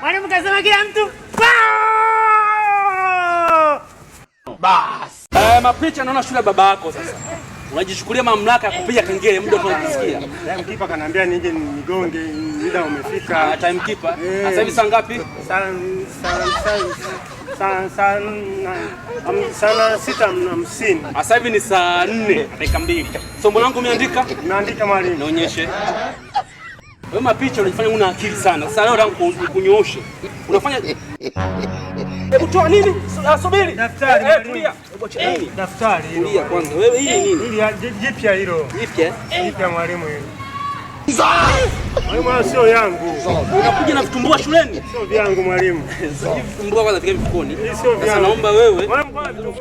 Mwalimu kasema kila mtu bas. Mapicha naona shule baba yako sasa. Unajichukulia mamlaka ya kupiga kengele muda tunasikia. Timekeeper kananiambia nije nigonge, muda umefika. Timekeeper. Sasa hivi saa ngapi? Saa 6:50. Sasa hivi ni saa 4:02. Somo langu umeandika? Naandika mwalimu. Nionyeshe. Wewe mapicha unajifanya una akili sana. Sasa leo nataka kunyooshe. Unafanya hebu toa nini? Subiri. Daftari. Tulia. Daftari hilo. Tulia kwanza. Wewe hili nini? Hili jipya hilo. Jipya mwalimu hilo. Mwalimu sio yangu. Unakuja na vitumbua shuleni? Sio vyangu mwalimu. Vitumbua kwanza vikae mfukoni. Sio vyangu. Sasa naomba wewe. Mwalimu,